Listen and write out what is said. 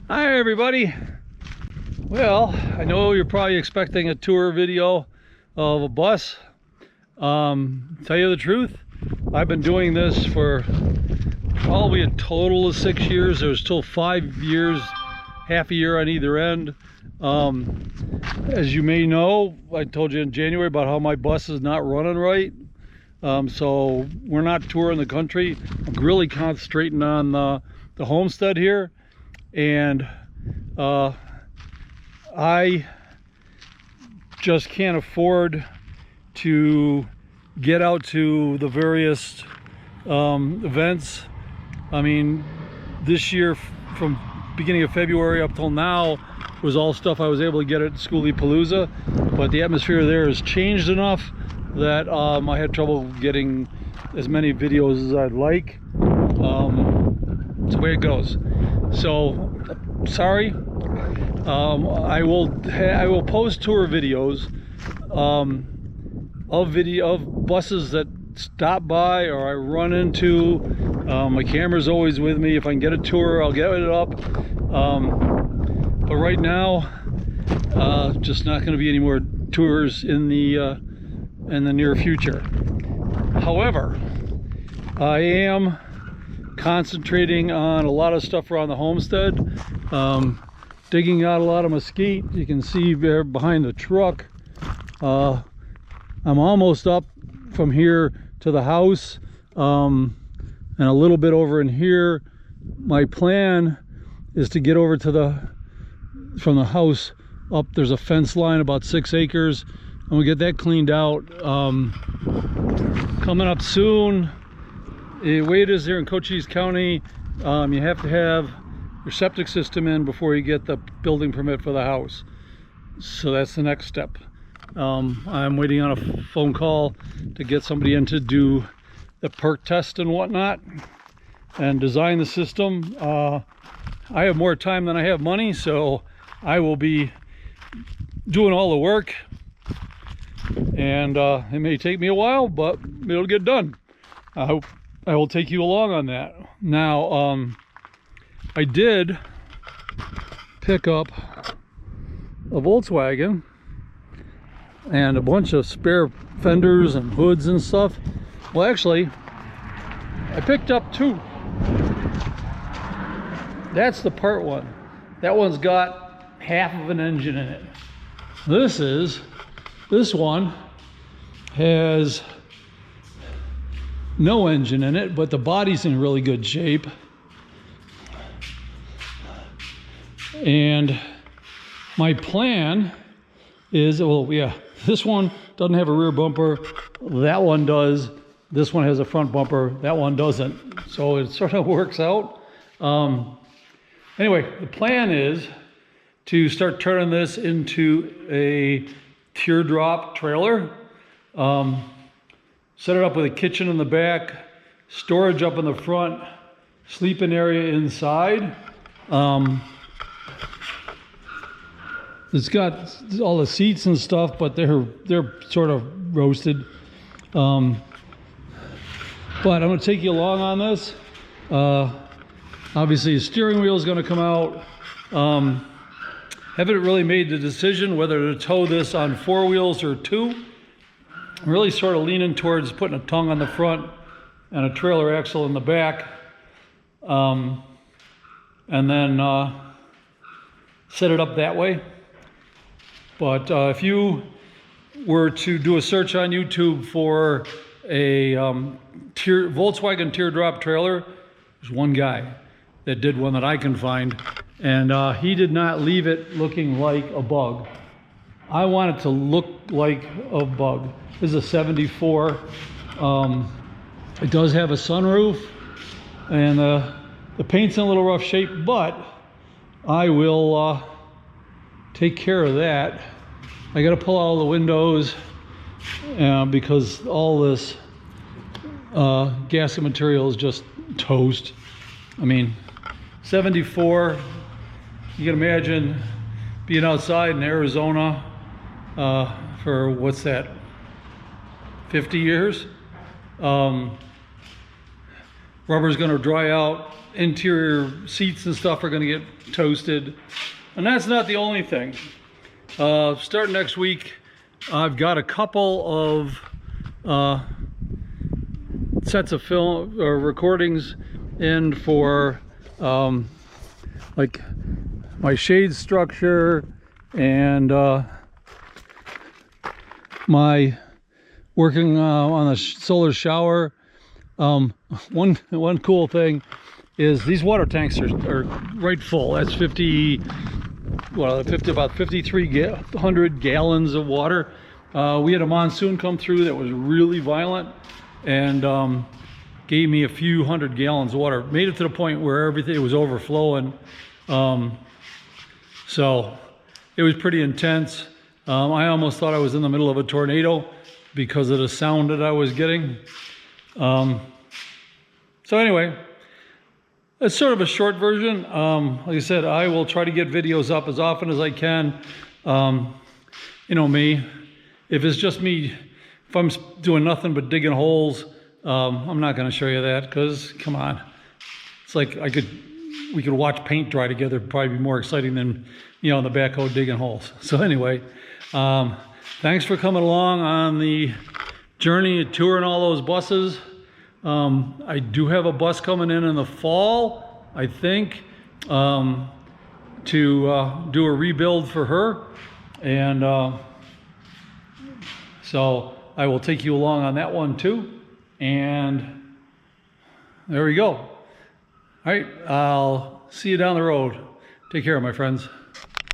Hi everybody. Well, I know you're probably expecting a tour video of a bus. Tell you the truth, I've been doing this for probably a total of 6 years. There's still 5 years, half a year on either end. As you may know, I told you in January about how my bus is not running right. So we're not touring the country. I'm really concentrating on the Homestead here. And I just can't afford to get out to the various events. I mean, this year from beginning of February up till now was all stuff I was able to get at Schoolie-Palooza, but the atmosphere there has changed enough that I had trouble getting as many videos as I'd like. It's the way it goes. So sorry. I will post tour videos of buses that stop by or I run into. My camera's always with me. If I can get a tour, I'll get it up. But right now, just not going to be any more tours in the near future. However, I am concentrating on a lot of stuff around the Homestead, digging out a lot of mesquite. You can see there behind the truck. I'm almost up from here to the house, and a little bit over in here. My plan is to get over to from the house up. There's a fence line about 6 acres. I'm gonna get that cleaned out. Coming up soon. The way it is here in Cochise County, you have to have your septic system in before you get the building permit for the house. So that's the next step. I'm waiting on a phone call to get somebody in to do the perk test and whatnot and design the system. I have more time than I have money, so I will be doing all the work, and it may take me a while, but it'll get done. I hope I will take you along on that. Now, I did pick up a Volkswagen and a bunch of spare fenders and hoods and stuff. Well, actually, I picked up 2. That's the part one. That one's got half of an engine in it. This one has no engine in it, but the body's in really good shape. And my plan is, well, yeah, this one doesn't have a rear bumper. That one does. This one has a front bumper. That one doesn't. So it sort of works out. Anyway, the plan is to start turning this into a teardrop trailer. Set it up with a kitchen in the back, storage up in the front, sleeping area inside. It's got all the seats and stuff, but they're sort of roasted. But I'm going to take you along on this. Obviously, the steering wheel is going to come out. Haven't really made the decision whether to tow this on 4 wheels or 2. I'm really sort of leaning towards putting a tongue on the front and a trailer axle in the back, and then set it up that way. But if you were to do a search on YouTube for a Volkswagen teardrop trailer, there's one guy that did one that I can find, and he did not leave it looking like a bug. I want it to look like a bug. This is a 74. It does have a sunroof, and the paint's in a little rough shape, but I will take care of that. I got to pull out all the windows because all this gasket material is just toast. I mean, 74. You can imagine being outside in Arizona for what's that? 50 years. Rubber's going to dry out interior seats and stuff are going to get toasted. And that's not the only thing. Starting next week, I've got a couple of sets of film or recordings in for like my shade structure and my working on the solar shower. One cool thing is these water tanks are right full. That's about 5,300 gallons of water. We had a monsoon come through that was really violent and gave me a few hundred gallons of water. Made it to the point where everything was overflowing. So it was pretty intense. I almost thought I was in the middle of a tornado because of the sound that I was getting. So anyway, it's sort of a short version. Like I said, I will try to get videos up as often as I can. You know me, if it's just me, if I'm doing nothing but digging holes, I'm not going to show you that because, come on, it's like we could watch paint dry together. It'd probably be more exciting than, you know, in the backhoe digging holes. So anyway, thanks for coming along on the journey touring all those buses. I do have a bus coming in the fall, I think, to do a rebuild for her, and so I will take you along on that one too. And there we go. All right, I'll see you down the road. Take care, my friends.